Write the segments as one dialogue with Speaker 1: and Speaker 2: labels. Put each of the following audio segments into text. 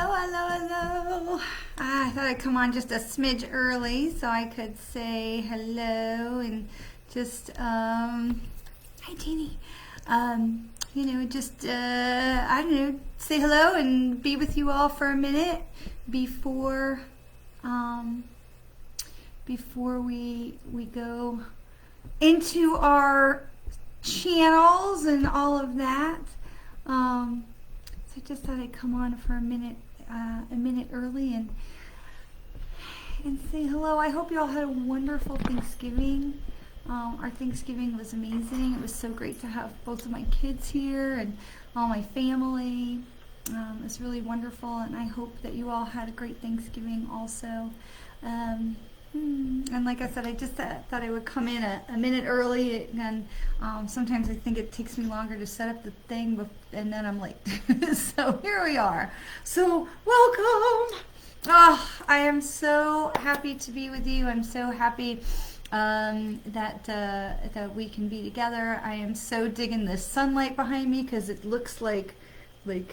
Speaker 1: hello. I thought I'd come on just a smidge early so I could say hello and just, hi Teeny, I don't know, say hello and be with you all for a minute before we go into our channels and all of that. So I just thought I'd come on for a minute early and say hello. I hope you all had a wonderful Thanksgiving. Our Thanksgiving was amazing. It was so great to have both of my kids here and all my family. It was really wonderful, and I hope that you all had a great Thanksgiving also. And like I said, I just thought I would come in a minute early, and sometimes I think it takes me longer to set up the thing, and then I'm late. So here we are. So welcome. Oh, I am so happy to be with you. I'm so happy that we can be together. I am so digging the sunlight behind me because it looks like a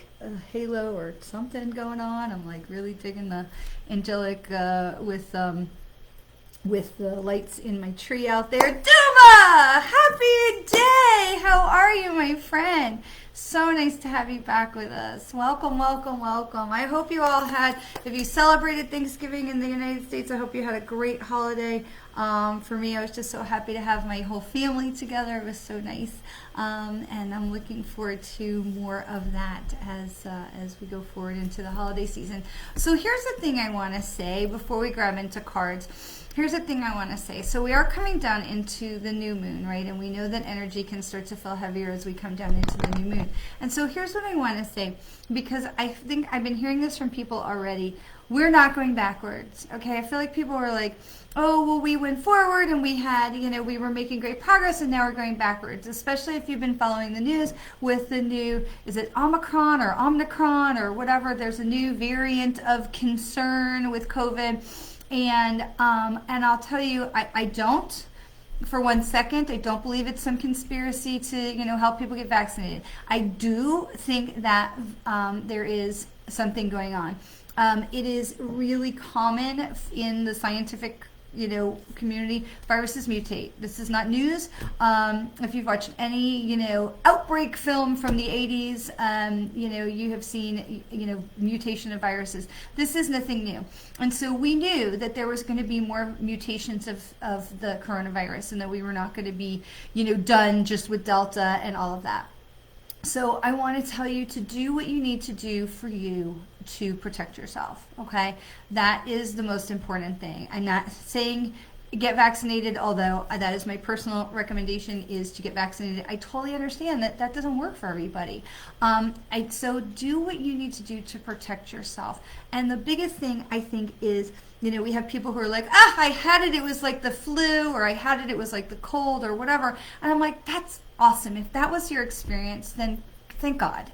Speaker 1: halo or something going on. I'm like really digging the angelic with the lights in my tree out there. Duma! Happy day! How are you, my friend? So nice to have you back with us. Welcome. I hope you all had, if you celebrated Thanksgiving in the United States, I hope you had a great holiday. For me, I was just so happy to have my whole family together. It was so nice. And I'm looking forward to more of that as we go forward into the holiday season. So here's the thing I want to say before we grab into cards. Here's the thing I want to say. So we are coming down into the new moon, right? And we know that energy can start to feel heavier as we come down into the new moon. And so here's what I want to say, because I think I've been hearing this from people already. We're not going backwards, okay? I feel like people were like, oh, well, we went forward and we had, we were making great progress and now we're going backwards, especially if you've been following the news with the new, is it Omicron or Omicron or whatever? There's a new variant of concern with COVID. And I'll tell you, I don't, for 1 second, I don't believe it's some conspiracy to, help people get vaccinated. I do think that there is something going on. It is really common in the scientific, community. Viruses mutate. This is not news. If you've watched any, outbreak film from the 80s, you have seen, mutation of viruses. This is nothing new. And so we knew that there was going to be more mutations of the coronavirus and that we were not going to be, done just with Delta and all of that. So I want to tell you to do what you need to do for you to protect yourself, okay? That is the most important thing. I'm not saying get vaccinated, although that is my personal recommendation, is to get vaccinated. I totally understand that that doesn't work for everybody. So do what you need to do to protect yourself. And the biggest thing I think is, we have people who are like, I had it was like the flu, or I had it was like the cold or whatever. And I'm like, that's awesome. If that was your experience, then thank God,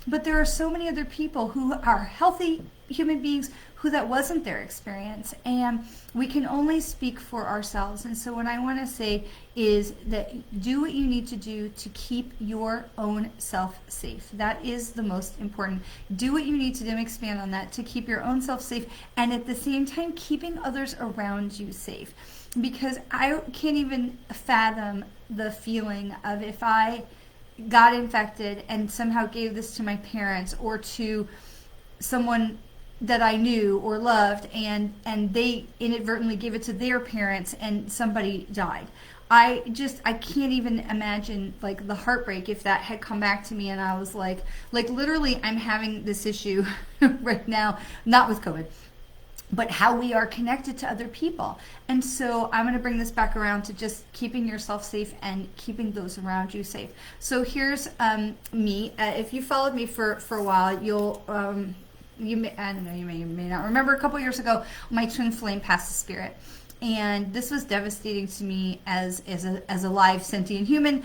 Speaker 1: But there are so many other people who are healthy human beings who that wasn't their experience, and we can only speak for ourselves. And so what I want to say is that do what you need to do to keep your own self safe. That is the most important. Do what you need to do, expand on that, to keep your own self safe, and at the same time keeping others around you safe. Because I can't even fathom the feeling of if I got infected and somehow gave this to my parents or to someone that I knew or loved, and they inadvertently gave it to their parents and somebody died. I can't even imagine like the heartbreak if that had come back to me and I was like literally I'm having this issue right now, not with COVID, but how we are connected to other people. And so I'm going to bring this back around to just keeping yourself safe and keeping those around you safe. So here's me. If you followed me for a while, you'll you may not remember, a couple years ago my twin flame passed the spirit. And this was devastating to me as a live sentient human.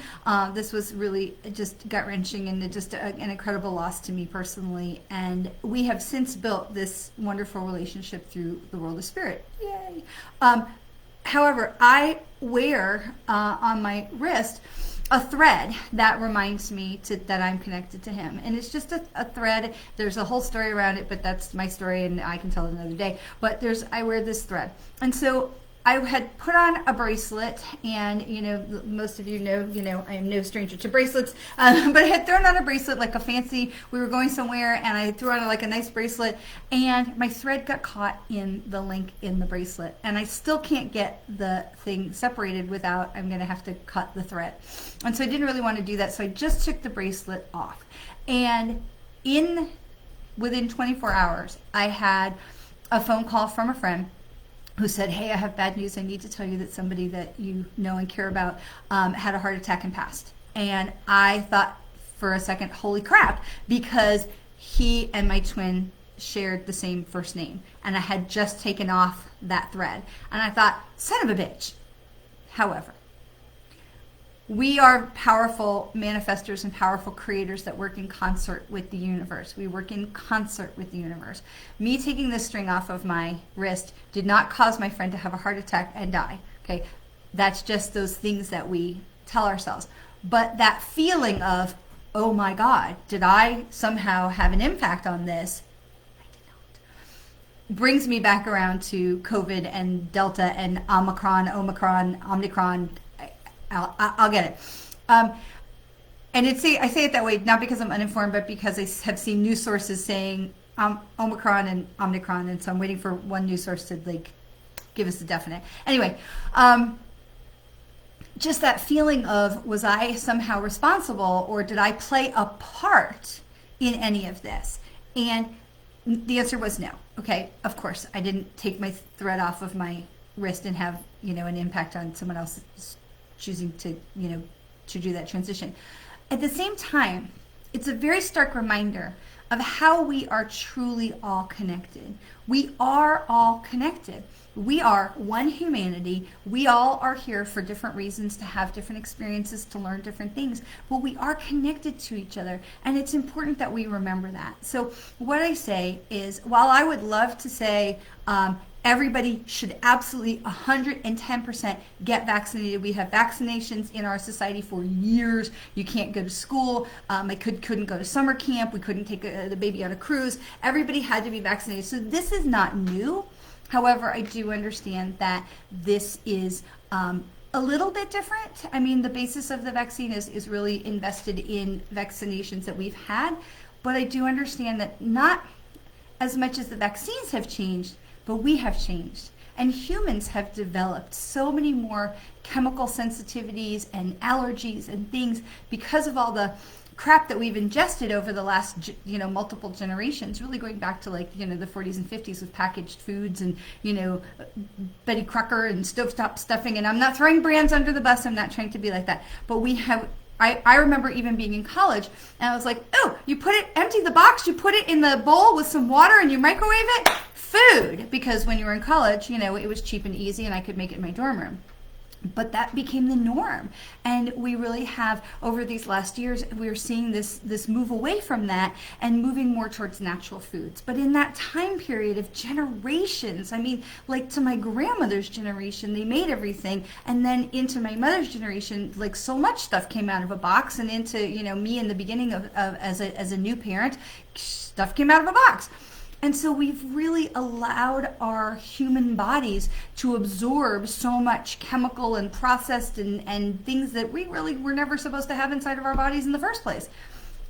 Speaker 1: This was really just gut-wrenching and just an incredible loss to me personally. And we have since built this wonderful relationship through the world of spirit. Yay! However, I wear on my wrist a thread that reminds me that I'm connected to him. And it's just a thread. There's a whole story around it, but that's my story and I can tell it another day. But I wear this thread. And so I had put on a bracelet, and most of you know I am no stranger to bracelets, but I had thrown on a bracelet, like a fancy, we were going somewhere, and I threw on like a nice bracelet, and my thread got caught in the link in the bracelet, and I still can't get the thing separated without, I'm going to have to cut the thread. And so I didn't really want to do that, so I just took the bracelet off. And within 24 hours, I had a phone call from a friend who said, hey, I have bad news. I need to tell you that somebody that you know and care about had a heart attack and passed. And I thought for a second, holy crap, because he and my twin shared the same first name. And I had just taken off that thread. And I thought, son of a bitch. However, we are powerful manifestors and powerful creators that work in concert with the universe. We work in concert with the universe. Me taking this string off of my wrist did not cause my friend to have a heart attack and die. Okay, that's just those things that we tell ourselves. But that feeling of, oh my God, did I somehow have an impact on this? I did not. Brings me back around to COVID and Delta and Omicron. I'll get it. And I say it that way, not because I'm uninformed, but because I have seen news sources saying Omicron and Omicron, and so I'm waiting for one news source to give us a definite. Anyway, just that feeling of, was I somehow responsible, or did I play a part in any of this? And the answer was no. Okay, of course, I didn't take my thread off of my wrist and have an impact on someone else's choosing to do that transition. At the same time, it's a very stark reminder of how we are truly all connected. We are all connected. We are one humanity. We all are here for different reasons, to have different experiences, to learn different things, but we are connected to each other, and it's important that we remember that. So what I say is, while I would love to say everybody should absolutely 110% get vaccinated. We have vaccinations in our society for years. You can't go to school. I couldn't go to summer camp. We couldn't take the baby on a cruise. Everybody had to be vaccinated. So this is not new. However, I do understand that this is a little bit different. I mean, the basis of the vaccine is really invested in vaccinations that we've had. But I do understand that not as much as the vaccines have changed, but we have changed, and humans have developed so many more chemical sensitivities and allergies and things because of all the crap that we've ingested over the last multiple generations, really going back to the 40s and 50s with packaged foods and Betty Crocker and stovetop stuffing. And I'm not throwing brands under the bus, I'm not trying to be like that, but we have. I remember even being in college, and I was like, oh, empty the box, you put it in the bowl with some water and you microwave it? Food. Because when you were in college, it was cheap and easy and I could make it in my dorm room. But that became the norm. And we really have, over these last years, we're seeing this move away from that and moving more towards natural foods. But in that time period of generations, I mean, like to my grandmother's generation, they made everything. And then into my mother's generation, so much stuff came out of a box, and into, me in the beginning of as a new parent, stuff came out of a box. And so we've really allowed our human bodies to absorb so much chemical and processed and things that we really were never supposed to have inside of our bodies in the first place.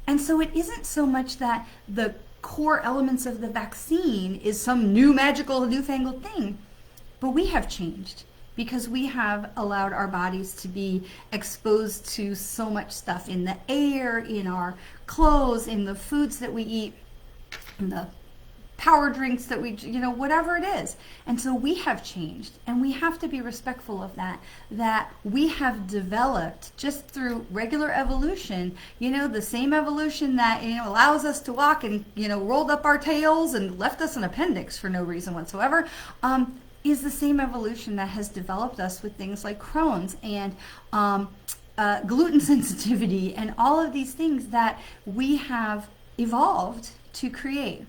Speaker 1: And so it isn't so much that the core elements of the vaccine is some new magical newfangled thing, but we have changed because we have allowed our bodies to be exposed to so much stuff in the air, in our clothes, in the foods that we eat, in the power drinks that we, whatever it is. And so we have changed, and we have to be respectful of that we have developed just through regular evolution, the same evolution that, allows us to walk and, rolled up our tails and left us an appendix for no reason whatsoever, is the same evolution that has developed us with things like Crohn's and gluten sensitivity and all of these things that we have evolved to create.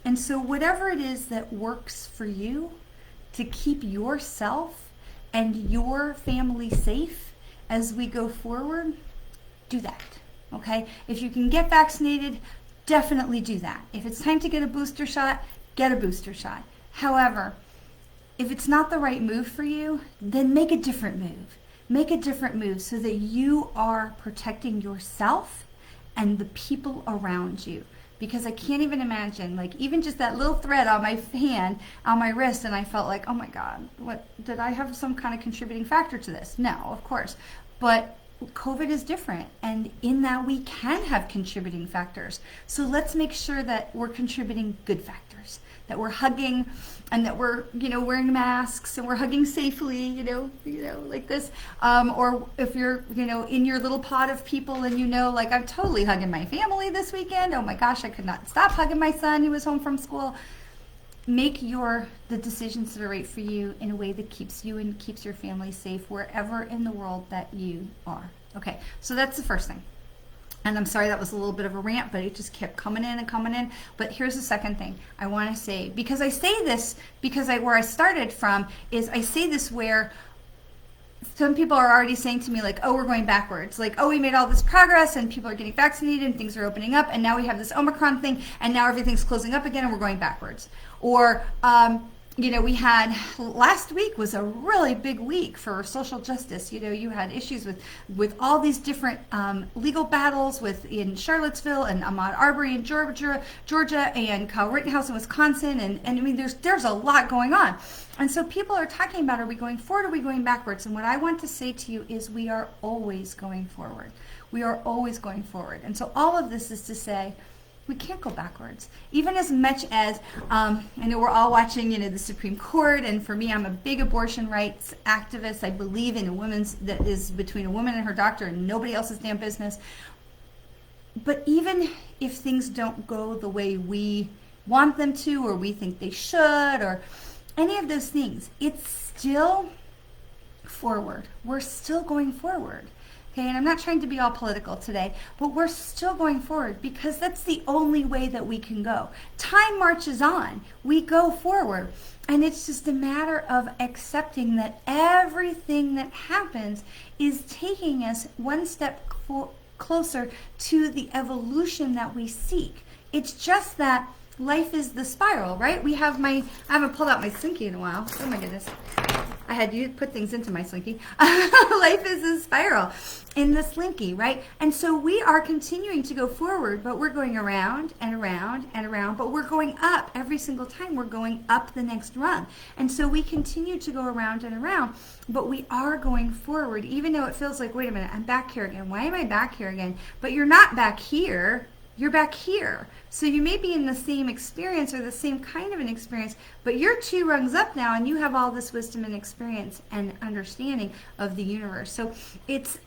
Speaker 1: And so whatever it is that works for you to keep yourself and your family safe as we go forward, do that, okay? If you can get vaccinated, definitely do that. If it's time to get a booster shot, get a booster shot. However, if it's not the right move for you, then make a different move. Make a different move so that you are protecting yourself and the people around you. Because I can't even imagine, like even just that little thread on my hand, on my wrist, and I felt like, oh my God, what, did I have some kind of contributing factor to this? No, of course. But COVID is different, and in that we can have contributing factors. So let's make sure that we're contributing good factors, that we're hugging and that we're, wearing masks and we're hugging safely, like this. Or if you're, in your little pod of people and like I'm totally hugging my family this weekend. Oh my gosh, I could not stop hugging my son who was home from school. Make the decisions that are right for you in a way that keeps you and keeps your family safe wherever in the world that you are. Okay, so that's the first thing. And I'm sorry that was a little bit of a rant, but it just kept coming in and coming in. But here's the second thing I want to say, because I say this, because where I started from is I say this where some people are already saying to me like, oh, we're going backwards. Like, oh, we made all this progress and people are getting vaccinated and things are opening up and now we have this Omicron thing and now everything's closing up again and we're going backwards. Or, we had last week was a really big week for social justice. You had issues with all these different legal battles in Charlottesville and Ahmaud Arbery in Georgia and Kyle Rittenhouse in Wisconsin. And I mean, there's a lot going on. And so people are talking about, are we going forward or are we going backwards? And what I want to say to you is we are always going forward. We are always going forward. And so all of this is to say, we can't go backwards. Even as much as, I know we're all watching, the Supreme Court, and for me, I'm a big abortion rights activist. I believe in that is between a woman and her doctor and nobody else's damn business. But even if things don't go the way we want them to, or we think they should, or any of those things, it's still forward. We're still going forward. Okay, and I'm not trying to be all political today, but we're still going forward because that's the only way that we can go. Time marches on. We go forward. And it's just a matter of accepting that everything that happens is taking us one step closer to the evolution that we seek. It's just that life is the spiral, right? I haven't pulled out my Slinky in a while. Oh my goodness. I had you put things into my Slinky. Life is a spiral in the Slinky, right? And so we are continuing to go forward, but we're going around and around and around, but we're going up every single time. We're going up the next rung. And so we continue to go around and around, but we are going forward, even though it feels like, wait a minute, I'm back here again. Why am I back here again? But you're not back here. You're back here. So you may be in the same experience or the same kind of an experience, but you're 2 rungs up now and you have all this wisdom and experience and understanding of the universe. So it's,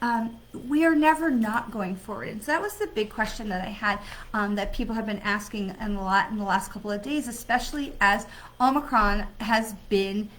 Speaker 1: we are never not going forward. And so that was the big question that I had that people have been asking a lot in the last couple of days, especially as Omicron has been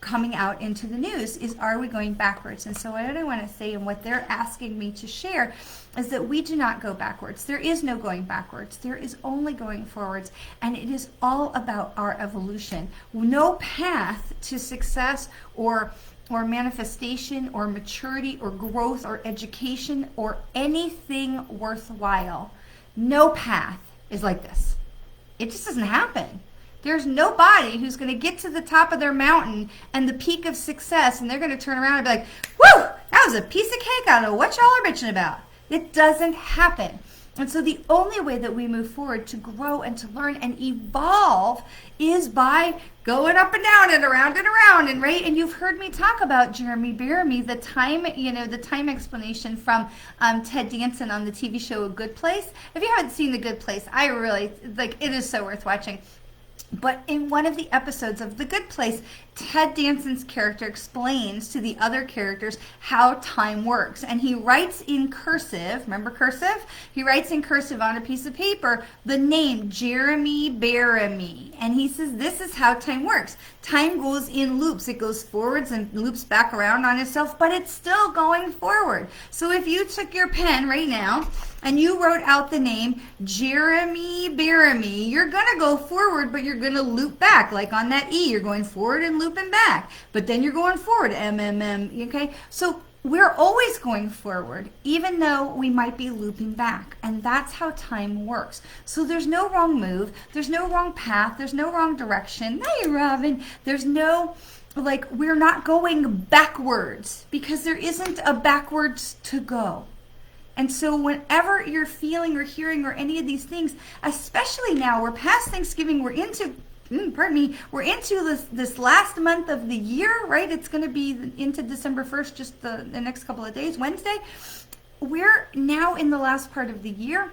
Speaker 1: coming out into the news, is are we going backwards? And so what I want to say and what they're asking me to share is that we do not go backwards. There is no going backwards. There is only going forwards. And it is all about our evolution. No path to success or manifestation or maturity or growth or education or anything worthwhile. No path is like this. It just doesn't happen. There's nobody who's going to get to the top of their mountain and the peak of success, and they're going to turn around and be like, whew, that was a piece of cake. I don't know what y'all are bitching about. It doesn't happen. And so the only way that we move forward to grow and to learn and evolve is by going up and down and around and right. And you've heard me talk about Jeremy Bearimy, the time explanation from Ted Danson on the TV show A Good Place. If you haven't seen The Good Place, I really it is so worth watching. But in one of the episodes of The Good Place, Ted Danson's character explains to the other characters how time works. And he writes in cursive, remember cursive? He writes in cursive on a piece of paper the name Jeremy Bearimy. And he says this is how time works. Time goes in loops. It goes forwards and loops back around on itself, but it's still going forward. So if you took your pen right now and you wrote out the name Jeremy Bearimy, you're going to go forward, but you're going to loop back. Like on that E, you're going forward and looping back. But then you're going forward, MMM, okay? So we're always going forward, even though we might be looping back. And that's how time works. So there's no wrong move. There's no wrong path. There's no wrong direction. Hey, Robin. There's no, like, we're not going backwards because there isn't a backwards to go. And so whenever you're feeling or hearing or any of these things, especially now, we're past Thanksgiving, we're into we're into this last month of the year, right? It's going to be into December 1st, just the next couple of days, Wednesday. We're now in the last part of the year.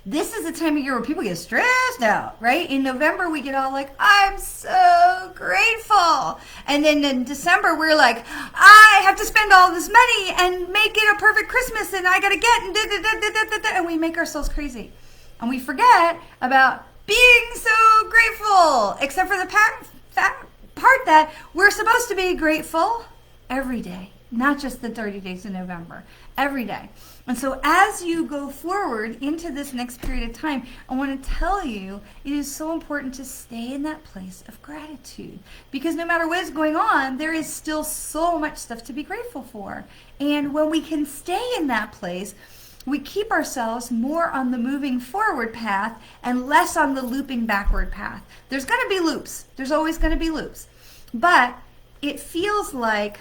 Speaker 1: This is the time of year where people get stressed out, right? In November, we get all like, I'm so grateful. And then in December, we're like, I have to spend all this money and make it a perfect Christmas, and I got to get, and we make ourselves crazy. And we forget about being so grateful, except for the part that we're supposed to be grateful every day, not just the 30 days in November, every day. And so as you go forward into this next period of time, I want to tell you it is so important to stay in that place of gratitude, because no matter what is going on, there is still so much stuff to be grateful for. And when we can stay in that place, we keep ourselves more on the moving forward path and less on the looping backward path. There's going to be loops. There's always going to be loops. But it feels like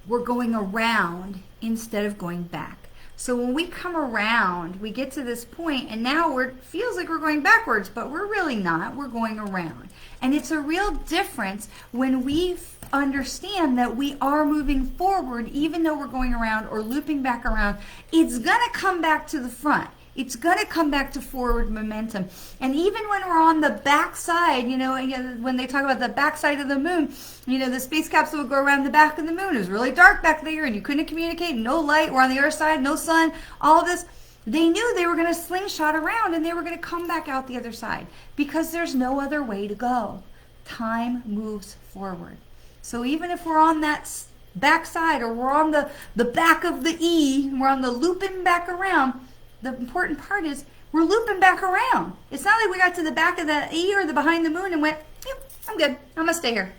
Speaker 1: we're going around instead of going back. So when we come around, we get to this point, and now it feels like we're going backwards, but we're really not. We're going around. And it's a real difference when we understand that we are moving forward, even though we're going around or looping back around. It's going to come back to the front. It's going to come back to forward momentum. And even when we're on the back side, when they talk about the back side of the moon, the space capsule would go around the back of the moon. It was really dark back there, and you couldn't communicate, no light. We're on the other side, no sun, all of this. They knew they were going to slingshot around, and they were going to come back out the other side, because there's no other way to go. Time moves forward. So even if we're on that back side, or we're on the back of the E, we're on the looping back around, the important part is we're looping back around. It's not like we got to the back of the E or the behind the moon and went, yep, I'm good. I'm going to stay here.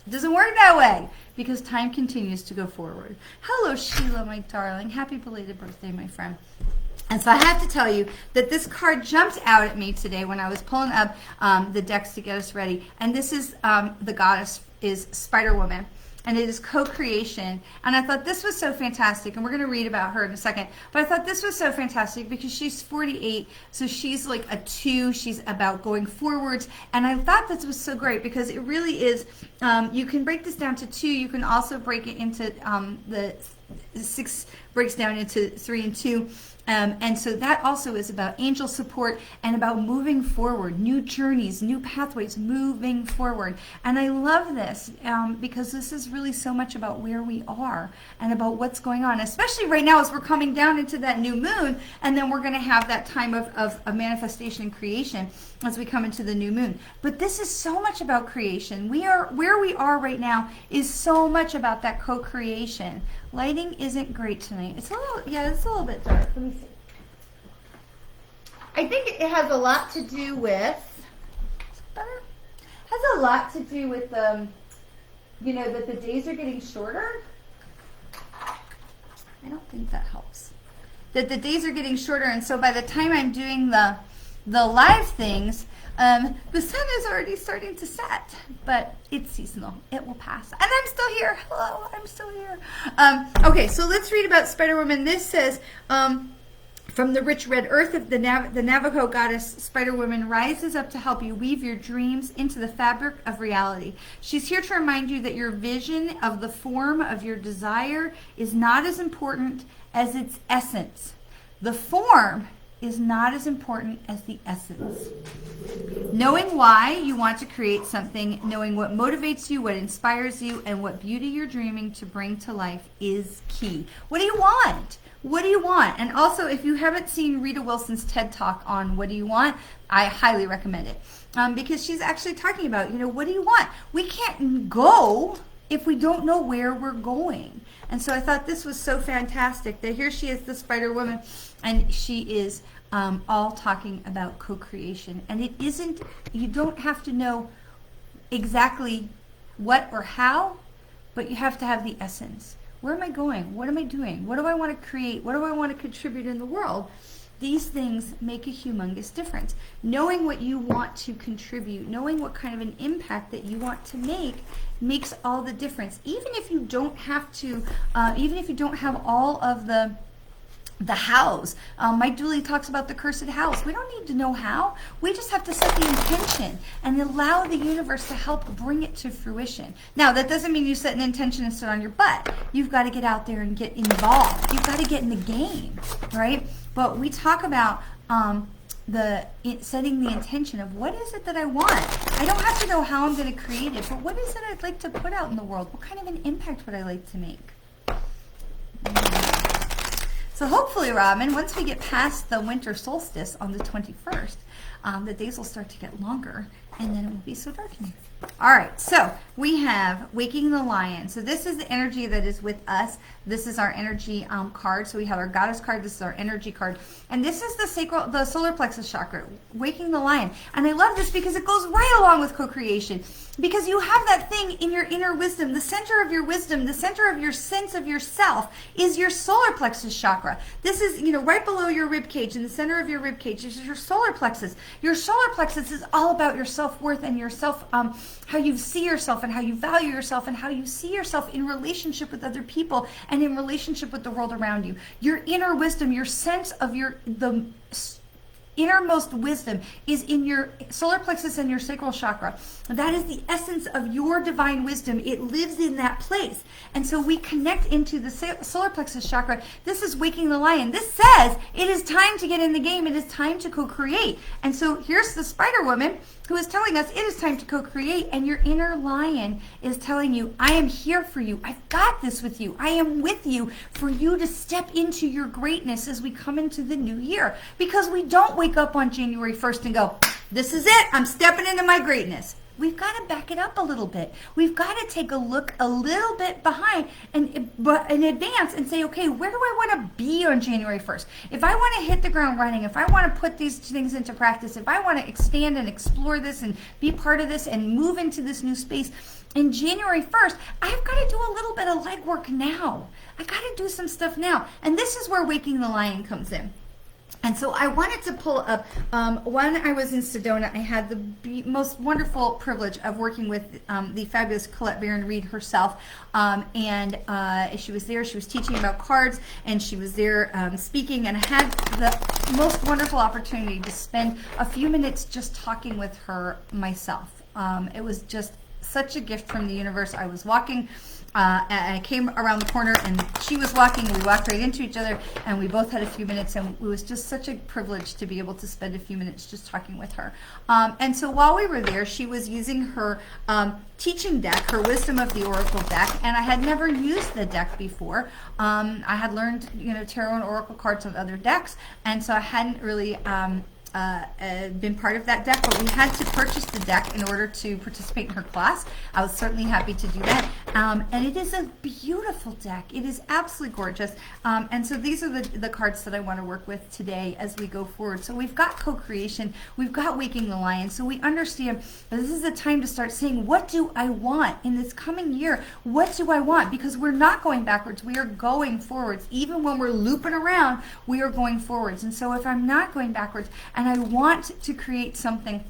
Speaker 1: It doesn't work that way, because time continues to go forward. Hello, Sheila, my darling. Happy belated birthday, my friend. And so I have to tell you that this card jumped out at me today when I was pulling up the decks to get us ready. And this is the goddess is Spider-Woman. And it is co-creation. And I thought this was so fantastic. And we're going to read about her in a second. But I thought this was so fantastic because she's 48. So she's like a 2. She's about going forwards. And I thought this was so great because it really is, you can break this down to 2. You can also break it into the 6 breaks down into 3 and 2. And so that also is about angel support and about moving forward, new journeys, new pathways, moving forward. And I love this because this is really so much about where we are and about what's going on, especially right now as we're coming down into that new moon, and then we're going to have that time of manifestation and creation as we come into the new moon. But this is so much about creation. Where we are right now is so much about that co-creation. Lighting isn't great tonight. It's a little bit dark. Let me see. I think it has a lot to do with, that the days are getting shorter. I don't think that helps. That the days are getting shorter, and so by the time I'm doing the live things, the sun is already starting to set, but it's seasonal. It will pass. And I'm still here. Hello, I'm still here. Okay, so let's read about Spider-Woman. This says, from the rich red earth of the Navajo goddess, Spider-Woman rises up to help you weave your dreams into the fabric of reality. She's here to remind you that your vision of the form of your desire is not as important as its essence. The form is not as important as the essence. Knowing why you want to create something, knowing what motivates you, what inspires you, and what beauty you're dreaming to bring to life is key. What do you want? What do you want? And also, if you haven't seen Rita Wilson's TED Talk on what do you want, I highly recommend it. Because she's actually talking about, what do you want? We can't go if we don't know where we're going. And so I thought this was so fantastic that here she is, the Spider-Woman, and she is all talking about co-creation. And it isn't, you don't have to know exactly what or how, but you have to have the essence. Where am I going? What am I doing? What do I want to create? What do I want to contribute in the world? These things make a humongous difference. Knowing what you want to contribute, knowing what kind of an impact that you want to make, makes all the difference. Even if you don't have to, even if you don't have all of the hows. Mike Dooley talks about the cursed house. We don't need to know how. We just have to set the intention and allow the universe to help bring it to fruition. Now, that doesn't mean you set an intention and sit on your butt. You've got to get out there and get involved. You've got to get in the game, right? But we talk about setting the intention of what is it that I want. I don't have to know how I'm going to create it, but what is it I'd like to put out in the world? What kind of an impact would I like to make? So hopefully, Robin, once we get past the winter solstice on the 21st, the days will start to get longer, and then it won't be so dark in here. All right, so we have Waking the Lion. So this is the energy that is with us. This is our energy card. So we have our goddess card. This is our energy card. And this is the solar plexus chakra, Waking the Lion. And I love this because it goes right along with co-creation. Because you have that thing in your inner wisdom, the center of your wisdom, the center of your sense of yourself is your solar plexus chakra. This is, right below your rib cage, in the center of your rib cage is your solar plexus. Your solar plexus is all about your self-worth and your self, how you see yourself and how you value yourself and how you see yourself in relationship with other people and in relationship with the world around you. Your inner wisdom, your sense of the innermost wisdom is in your solar plexus and your sacral chakra. That is the essence of your divine wisdom. It lives in that place. And so we connect into the solar plexus chakra. This is Waking the Lion. This says it is time to get in the game. It is time to co-create. And so here's the Spider Woman who is telling us it is time to co-create, and your inner lion is telling you, I am here for you. I've got this with you. I am with you for you to step into your greatness as we come into the new year. Because we don't wake up on January 1st and go, this is it. I'm stepping into my greatness. We've got to back it up a little bit. We've got to take a look a little bit behind and in advance and say, okay, where do I want to be on January 1st? If I want to hit the ground running, if I want to put these things into practice, if I want to expand and explore this and be part of this and move into this new space, in January 1st, I've got to do a little bit of legwork now. I got to do some stuff now. And this is where Waking the Lion comes in. And so I wanted to pull up, when I was in Sedona, I had the most wonderful privilege of working with the fabulous Colette Baron Reed herself. And she was there, she was teaching about cards, and she was there speaking, and I had the most wonderful opportunity to spend a few minutes just talking with her myself. It was just such a gift from the universe. I was walking, and I came around the corner and she was walking, and we walked right into each other, and we both had a few minutes, and it was just such a privilege to be able to spend a few minutes just talking with her. And so while we were there, she was using her teaching deck, her Wisdom of the Oracle deck, and I had never used the deck before. I had learned, tarot and oracle cards on other decks, and so I hadn't really been part of that deck, but we had to purchase the deck in order to participate in her class. I was certainly happy to do that. And it is a beautiful deck. It is absolutely gorgeous. And so these are the cards that I want to work with today as we go forward. So we've got co-creation, we've got Waking the Lion. So we understand that this is the time to start saying, what do I want in this coming year? What do I want? Because we're not going backwards, we are going forwards. Even when we're looping around, we are going forwards. And so if I'm not going backwards, and I want to create something,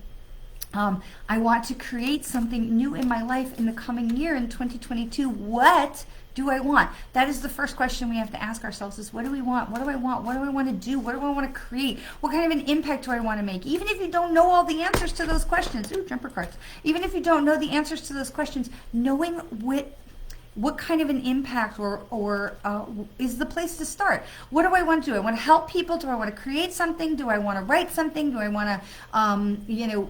Speaker 1: I want to create something new in my life in the coming year, in 2022. What do I want? That is the first question we have to ask ourselves, is what do we want? What do I want? What do I want to do? What do I want to create? What kind of an impact do I want to make? Even if you don't know all the answers to those questions, ooh, jumper cards. Even if you don't know the answers to those questions, knowing what kind of an impact or is the place to start? What do I want to do? I want to help people. Do I want to create something? Do I want to write something? Do I want to,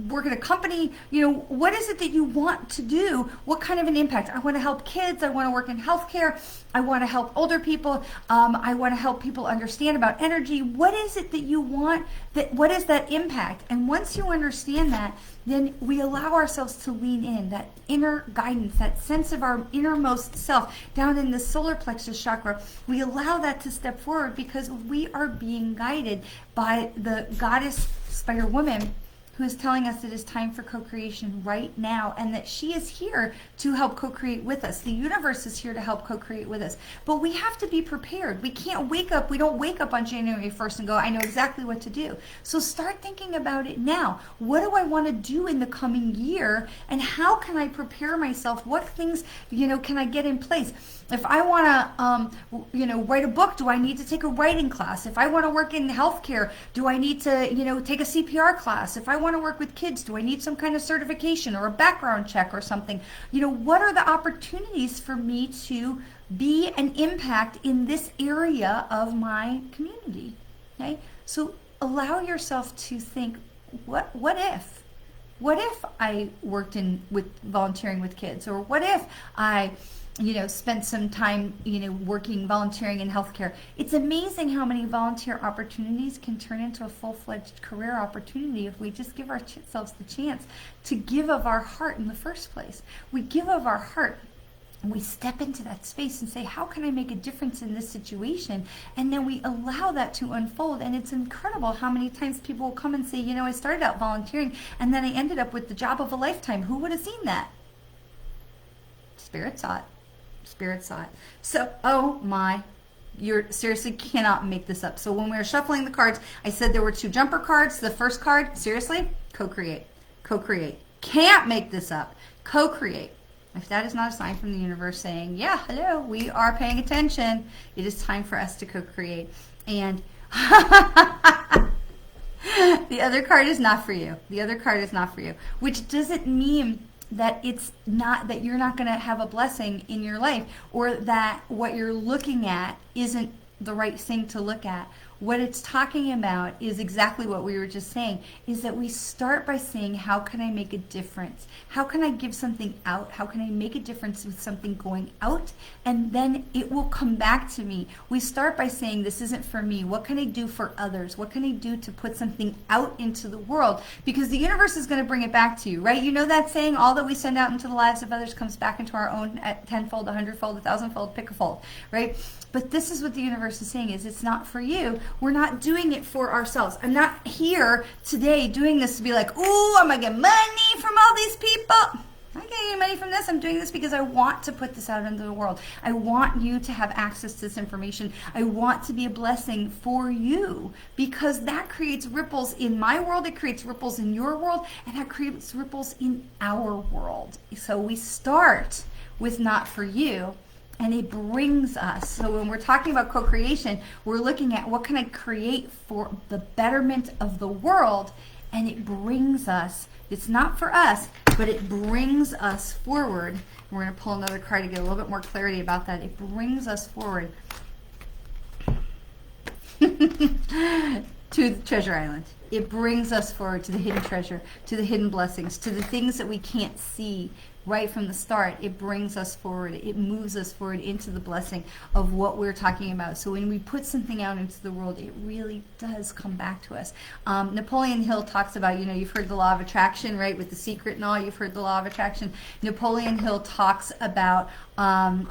Speaker 1: work at a company? What is it that you want to do? What kind of an impact? I want to help kids. I want to work in healthcare. I want to help older people. I want to help people understand about energy. What is it that you want? What is that impact? And once you understand that, then we allow ourselves to lean in, that inner guidance, that sense of our innermost self down in the solar plexus chakra. We allow that to step forward because we are being guided by the goddess Spider Woman who is telling us it is time for co-creation right now, and that she is here to help co-create with us. The universe is here to help co-create with us. But we have to be prepared. We can't wake up. We don't wake up on January 1st and go, I know exactly what to do. So start thinking about it now. What do I want to do in the coming year, and how can I prepare myself? What things, can I get in place? If I want to, write a book, do I need to take a writing class? If I want to work in healthcare, do I need to, take a CPR class? If I want to work with kids, do I need some kind of certification or a background check or something? What are the opportunities for me to be an impact in this area of my community? Okay, so allow yourself to think, what if? What if I worked with volunteering with kids? Or what if I spent some time, volunteering in healthcare? It's amazing how many volunteer opportunities can turn into a full-fledged career opportunity if we just give ourselves the chance to give of our heart in the first place. We give of our heart. We step into that space and say, how can I make a difference in this situation? And then we allow that to unfold. And it's incredible how many times people will come and say, I started out volunteering and then I ended up with the job of a lifetime. Who would have seen that? Spirit saw it. Spirit saw it. So, oh my, you seriously cannot make this up. So when we were shuffling the cards, I said there were 2 jumper cards. The first card, seriously, co-create. Co-create. Can't make this up. Co-create. If that is not a sign from the universe saying, yeah, hello, we are paying attention, it is time for us to co-create. And the other card is not for you. The other card is not for you, which doesn't mean that it's not, that you're not going to have a blessing in your life, or that what you're looking at isn't the right thing to look at. What it's talking about is exactly what we were just saying, is that we start by saying, how can I make a difference? How can I give something out? How can I make a difference with something going out? And then it will come back to me. We start by saying, this isn't for me. What can I do for others? What can I do to put something out into the world? Because the universe is going to bring it back to you, right? You know that saying, all that we send out into the lives of others comes back into our own at 10-fold, 100-fold, 1,000-fold, pick-a-fold, right? But this is what the universe is saying, is it's not for you. We're not doing it for ourselves. I'm not here today doing this to be like, ooh, I'm going to get money from all these people. I'm not getting any money from this. I'm doing this because I want to put this out into the world. I want you to have access to this information. I want to be a blessing for you, because that creates ripples in my world. It creates ripples in your world, and that creates ripples in our world. So we start with not for you. And it brings us, so when we're talking about co-creation, we're looking at what can I create for the betterment of the world, and it brings us, it's not for us, but it brings us forward. And we're going to pull another card to get a little bit more clarity about that. It brings us forward to the treasure island. It brings us forward to the hidden treasure, to the hidden blessings, to the things that we can't see right from the start. It brings us forward. It moves us forward into the blessing of what we're talking about. So when we put something out into the world, it really does come back to us. Napoleon Hill talks about, you've heard the law of attraction, right? With The Secret and all, you've heard the law of attraction. Napoleon Hill talks about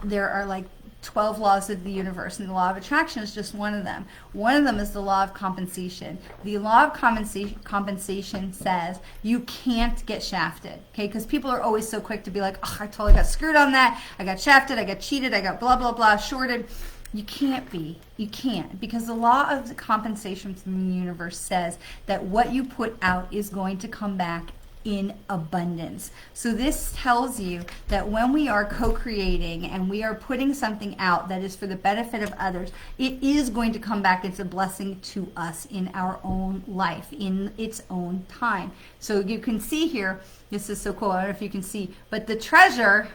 Speaker 1: there are like 12 laws of the universe, and the law of attraction is just one of them. One of them is the law of compensation. The law of compensation says you can't get shafted, okay? Because people are always so quick to be like, oh, I totally got screwed on that. I got shafted, I got cheated, I got blah, blah, blah, shorted. You can't be. You can't. Because the law of the compensation from the universe says that what you put out is going to come back in abundance. So this tells you that when we are co-creating and we are putting something out that is for the benefit of others, it is going to come back as a blessing to us in our own life, in its own time. So you can see here, this is so cool, I don't know if you can see, but the treasure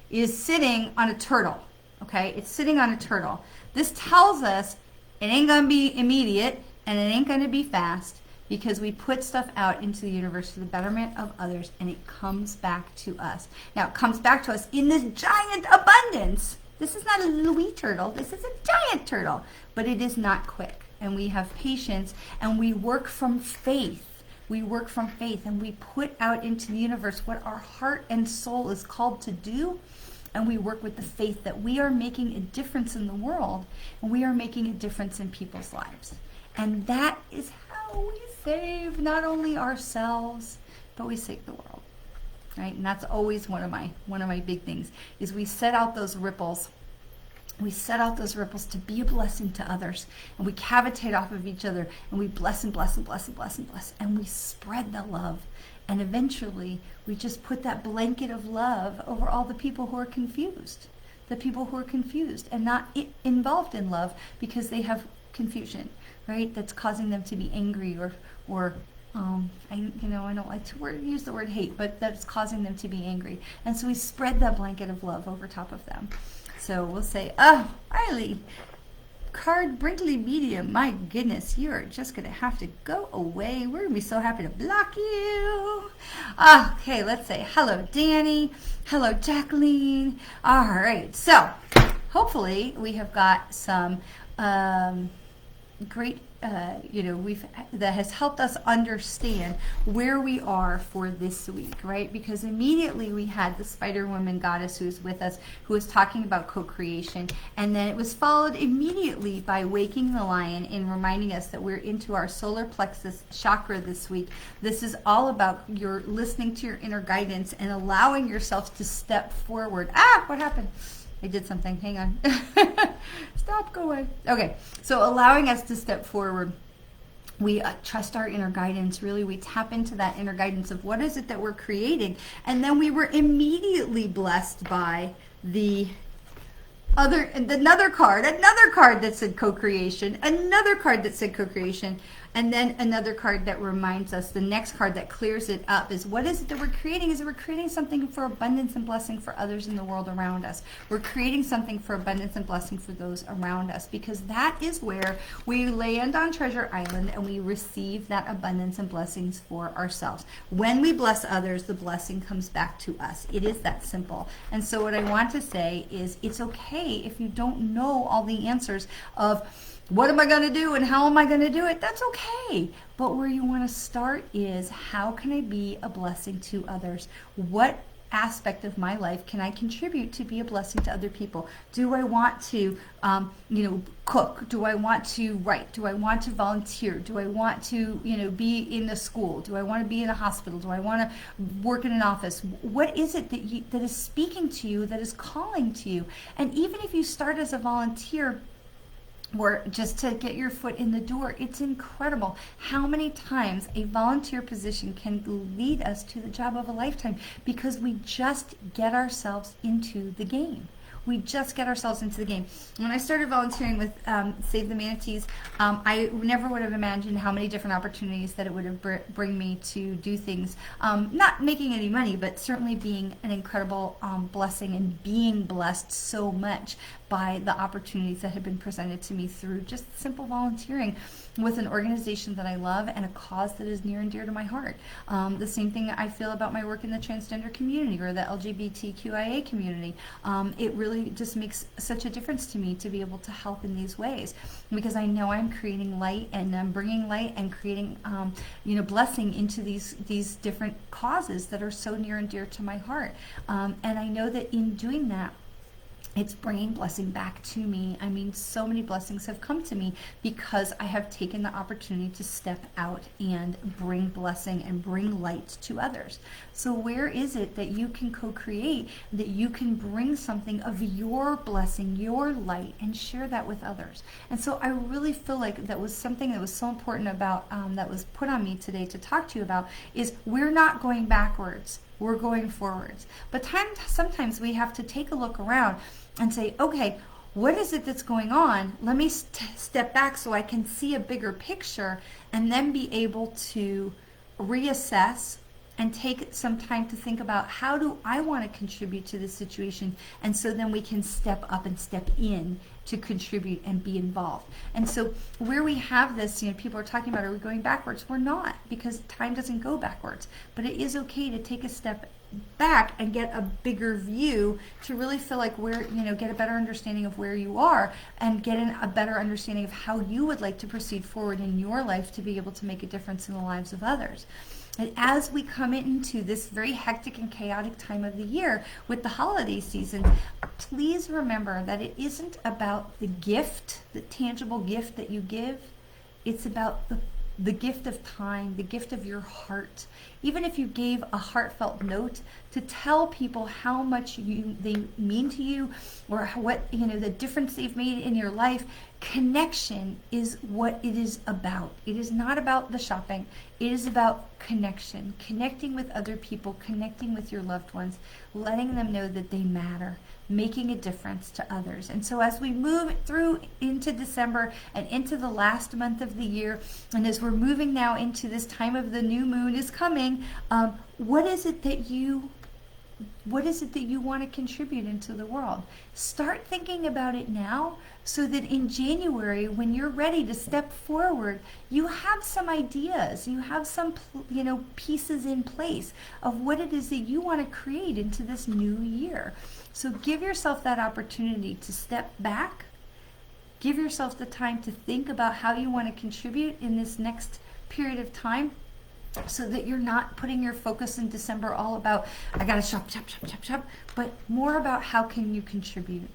Speaker 1: is sitting on a turtle, okay? It's sitting on a turtle. This tells us it ain't going to be immediate and it ain't going to be fast, because we put stuff out into the universe for the betterment of others, and it comes back to us. Now, it comes back to us in this giant abundance. This is not a little wee turtle. This is a giant turtle. But it is not quick. And we have patience, and we work from faith. We work from faith, and we put out into the universe what our heart and soul is called to do. And we work with the faith that we are making a difference in the world, and we are making a difference in people's lives. And that is how we save not only ourselves, but we save the world, right? And that's always one of my big things, is we set out those ripples. We set out those ripples to be a blessing to others, and we cavitate off of each other, and we bless and bless and bless and bless and bless, and we spread the love. And eventually, we just put that blanket of love over all the people who are confused. The people who are confused and not involved in love because they have confusion, right? That's causing them to be angry or I don't like to use the word hate, but that's causing them to be angry. And so we spread that blanket of love over top of them. So we'll say, oh, Riley, card Brinkley Medium, my goodness, you're just going to have to go away. We're going to be so happy to block you. Okay, let's say hello, Danny. Hello, Jacqueline. All right, so hopefully we have got some great, that has helped us understand where we are for this week, right? Because immediately we had the Spider Woman goddess who's with us, who was talking about co-creation, and then it was followed immediately by Waking the Lion and reminding us that we're into our solar plexus chakra this week. This is all about your listening to your inner guidance and allowing yourself to step forward. What happened? I did something. Hang on. Stop, go away. Okay, so allowing us to step forward. We trust our inner guidance. Really, we tap into that inner guidance of what is it that we're creating. And then we were immediately blessed by another card that said co-creation, another card that said co-creation, and then another card that reminds us, the next card that clears it up is what is it that we're creating? Is that we're creating something for abundance and blessing for others in the world around us. We're creating something for abundance and blessing for those around us, because that is where we land on Treasure Island and we receive that abundance and blessings for ourselves. When we bless others, the blessing comes back to us. It is that simple. And so what I want to say is it's okay if you don't know all the answers of what am I going to do and how am I going to do it? That's okay. But where you want to start is, how can I be a blessing to others? What aspect of my life can I contribute to be a blessing to other people? Do I want to, cook? Do I want to write? Do I want to volunteer? Do I want to, be in a school? Do I want to be in a hospital? Do I want to work in an office? What is it that is speaking to you, that is calling to you? And even if you start as a volunteer, or just to get your foot in the door, it's incredible how many times a volunteer position can lead us to the job of a lifetime, because we just get ourselves into the game. We just get ourselves into the game. When I started volunteering with Save the Manatees, I never would have imagined how many different opportunities that it would have bring me to do things. Not making any money, but certainly being an incredible blessing and being blessed so much by the opportunities that have been presented to me through just simple volunteering with an organization that I love and a cause that is near and dear to my heart. The same thing I feel about my work in the transgender community or the LGBTQIA community. It really just makes such a difference to me to be able to help in these ways, because I know I'm creating light and I'm bringing light and creating blessing into these different causes that are so near and dear to my heart. And I know that in doing that, it's bringing blessing back to me. I mean, so many blessings have come to me because I have taken the opportunity to step out and bring blessing and bring light to others. So where is it that you can co-create, that you can bring something of your blessing, your light, and share that with others? And so I really feel like that was something that was so important about, that was put on me today to talk to you about, is we're not going backwards. We're going forwards. But sometimes we have to take a look around and say, okay, what is it that's going on? Let me step back so I can see a bigger picture, and then be able to reassess and take some time to think about, how do I want to contribute to this situation? And so then we can step up and step in to contribute and be involved. And so where we have this, people are talking about, are we going backwards? We're not, because time doesn't go backwards. But it is okay to take a step back and get a bigger view, to really feel like get a better understanding of where you are, and get a better understanding of how you would like to proceed forward in your life to be able to make a difference in the lives of others. And as we come into this very hectic and chaotic time of the year with the holiday season, please remember that it isn't about the gift, the tangible gift that you give. It's about the the gift of time, the gift of your heart. Even if you gave a heartfelt note to tell people how much they mean to you, or what, the difference they've made in your life. Connection is what it is about. It is not about the shopping. It is about connection, connecting with other people, connecting with your loved ones, letting them know that they matter, making a difference to others. And so as we move through into December and into the last month of the year, and as we're moving now into this time of the new moon is coming, what is it that you want to contribute into the world? Start thinking about it now, so that in January, when you're ready to step forward, you have some ideas, you have some pieces in place of what it is that you want to create into this new year. So give yourself that opportunity to step back, give yourself the time to think about how you want to contribute in this next period of time, so that you're not putting your focus in December all about, I gotta shop, but more about how can you contribute.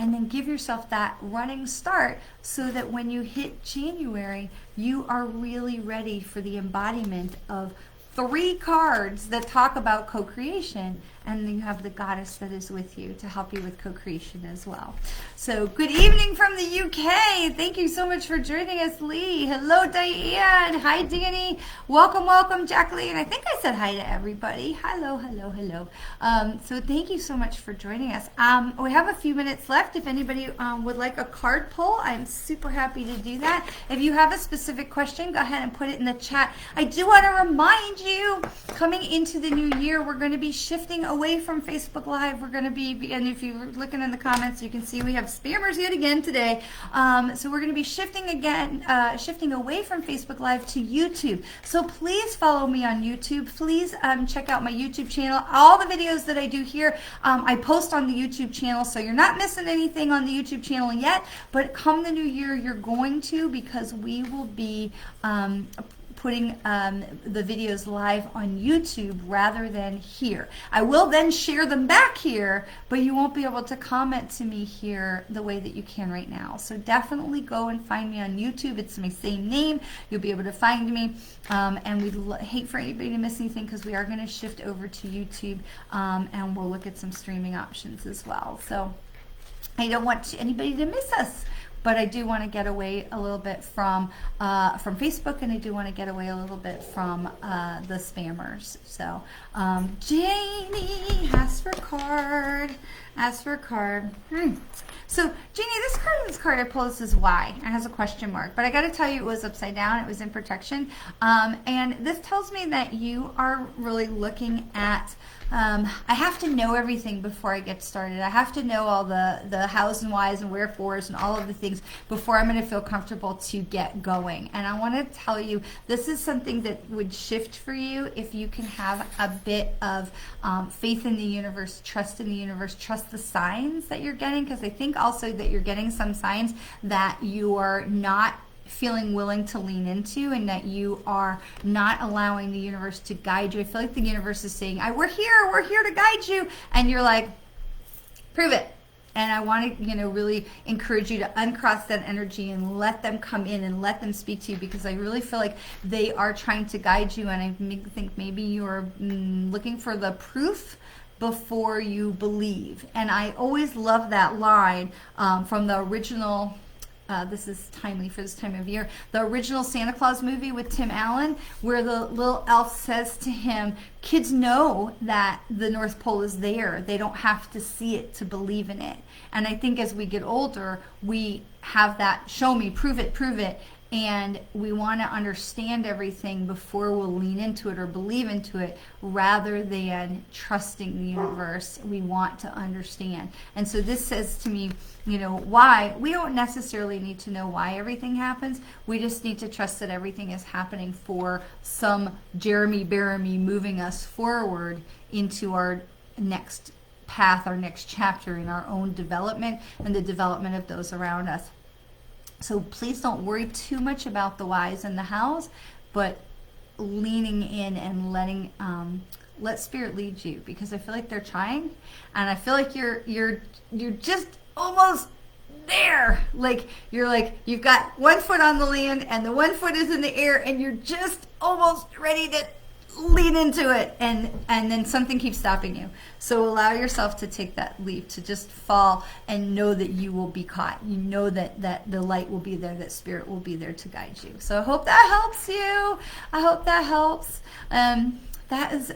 Speaker 1: And then give yourself that running start, so that when you hit January, you are really ready for the embodiment of 3 cards that talk about co-creation, and then you have the goddess that is with you to help you with co-creation as well. So good evening from the UK. Thank you so much for joining us, Lee. Hello, Diane. Hi, Danny. Welcome, welcome, Jacqueline. I think I said hi to everybody. Hello. So thank you so much for joining us. We have a few minutes left. If anybody would like a card pull, I'm super happy to do that. If you have a specific question, go ahead and put it in the chat. I do want to remind you, coming into the new year, we're going to be shifting away from Facebook Live. We're going to be, and if you're looking in the comments, you can see we have spammers yet again today. So we're going to be shifting away from Facebook Live to YouTube. So please follow me on YouTube. Please check out my YouTube channel. All the videos that I do here, I post on the YouTube channel, so you're not missing anything on the YouTube channel yet, but come the new year, you're going to, because we will be putting the videos live on YouTube rather than here. I will then share them back here, but you won't be able to comment to me here the way that you can right now. So definitely go and find me on YouTube. It's my same name. You'll be able to find me. And we'd hate for anybody to miss anything, because we are going to shift over to YouTube, and we'll look at some streaming options as well. So I don't want anybody to miss us. But I do want to get away a little bit from Facebook, and I do want to get away a little bit from the spammers. So Janie, ask for card. So Janie, this card I pulled, this is why. It has a question mark, but I got to tell you, it was upside down. It was in protection, and this tells me that you are really looking at. I have to know everything before I get started. I have to know all the hows and whys and wherefores and all of the things before I'm going to feel comfortable to get going. And I want to tell you, this is something that would shift for you if you can have a bit of faith in the universe, trust in the universe, trust the signs that you're getting, because I think also that you're getting some signs that you are not feeling willing to lean into, and that you are not allowing the universe to guide you. I feel like the universe is saying, we're here to guide you, and you're like, prove it. And I want to, really encourage you to uncross that energy and let them come in and let them speak to you, because I really feel like they are trying to guide you, and I think maybe you're looking for the proof before you believe. And I always love that line from the original, this is timely for this time of year, the original Santa Claus movie with Tim Allen, where the little elf says to him, kids know that the North Pole is there. They don't have to see it to believe in it. And I think as we get older, we have that show me, prove it, and we want to understand everything before we'll lean into it or believe into it, rather than trusting the universe. We want to understand. And so this says to me, why. We don't necessarily need to know why everything happens. We just need to trust that everything is happening for some Jeremy Bearimy moving us forward into our next path, our next chapter in our own development and the development of those around us. So please don't worry too much about the whys and the hows, but leaning in and letting let Spirit lead you, because I feel like they're trying, and I feel like you're just almost there. Like you've got one foot on the land and the one foot is in the air, and you're just almost ready to lean into it, and then something keeps stopping you. So allow yourself to take that leap, to just fall and know that you will be caught. You know that the light will be there, that spirit will be there to guide you. So I hope that helps you. I hope that helps. That is,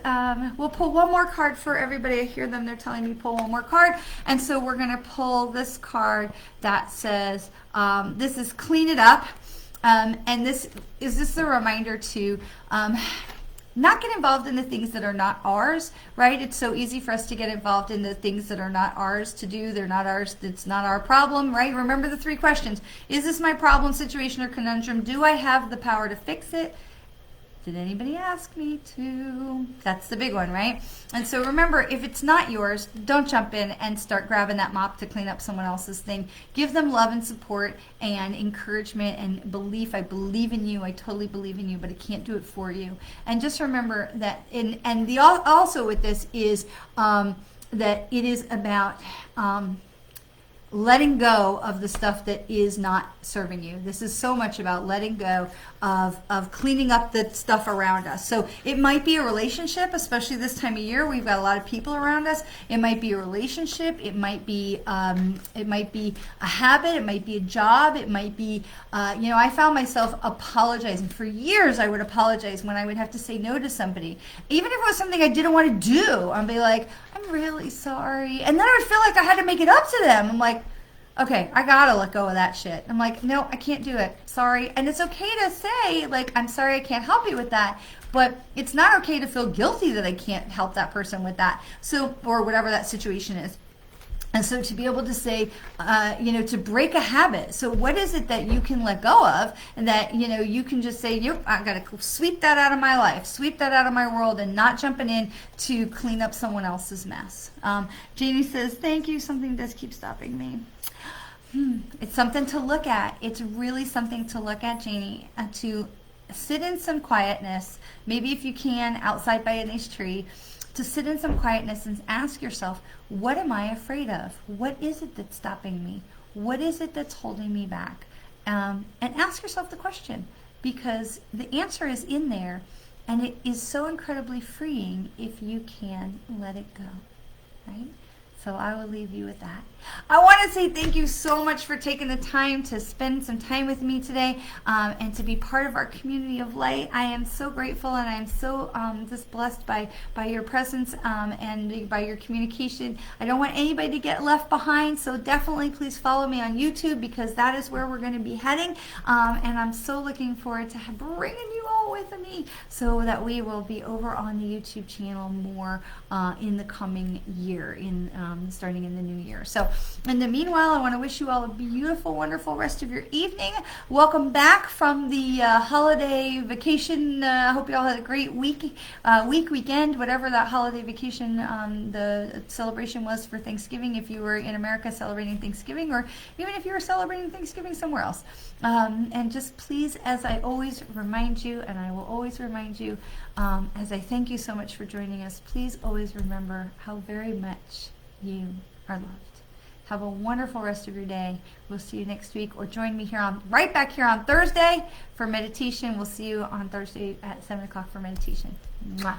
Speaker 1: we'll pull one more card for everybody. I hear them, they're telling me pull one more card. And so we're going to pull this card that says, this is clean it up. And this is just a reminder to not get involved in the things that are not ours, right? It's so easy for us to get involved in the things that are not ours to do. They're not ours. It's not our problem, right? Remember the 3 questions. Is this my problem, situation, or conundrum? Do I have the power to fix it? Did anybody ask me to? That's the big one, right? And so remember, if it's not yours, don't jump in and start grabbing that mop to clean up someone else's thing. Give them love and support and encouragement and belief. I believe in you. I totally believe in you, but I can't do it for you. And just remember that, also with this is that it is about letting go of the stuff that is not serving you. This is so much about letting go of cleaning up the stuff around us. So it might be a relationship, especially this time of year. We've got a lot of people around us. It might be a relationship. It might be a habit. It might be a job. It might be, I found myself apologizing. For years, I would apologize when I would have to say no to somebody. Even if it was something I didn't want to do, I'd be like, I'm really sorry. And then I would feel like I had to make it up to them. I'm like, okay, I gotta let go of that shit. I'm like, no, I can't do it. Sorry. And it's okay to say, like, I'm sorry, I can't help you with that. But it's not okay to feel guilty that I can't help that person with that. So, or whatever that situation is. And so to be able to say, to break a habit. So what is it that you can let go of, and that, you can just say, I got to sweep that out of my life, sweep that out of my world, and not jumping in to clean up someone else's mess. Janie says, thank you. Something does keep stopping me. It's something to look at. It's really something to look at, Janie, to sit in some quietness, maybe if you can, outside by a nice tree, to sit in some quietness and ask yourself, what am I afraid of? What is it that's stopping me? What is it that's holding me back? And ask yourself the question, because the answer is in there, and it is so incredibly freeing if you can let it go, right? So I will leave you with that. I want to say thank you so much for taking the time to spend some time with me today, and to be part of our community of light. I am so grateful, and I am so just blessed by your presence and by your communication. I don't want anybody to get left behind, so definitely please follow me on YouTube, because that is where we're going to be heading. And I'm so looking forward to bringing you all with me, so that we will be over on the YouTube channel more in the coming year, starting in the new year. So in the meanwhile, I want to wish you all a beautiful, wonderful rest of your evening. Welcome back from the holiday vacation. I hope you all had a great weekend, whatever that holiday vacation, the celebration was for Thanksgiving, if you were in America celebrating Thanksgiving, or even if you were celebrating Thanksgiving somewhere else. And just please, as I always remind you, and I will always remind you, as I thank you so much for joining us, please always remember how very much you are loved. Have a wonderful rest of your day. We'll see you next week, or join me right back here on Thursday for meditation. We'll see you on Thursday at 7 o'clock for meditation. Mwah.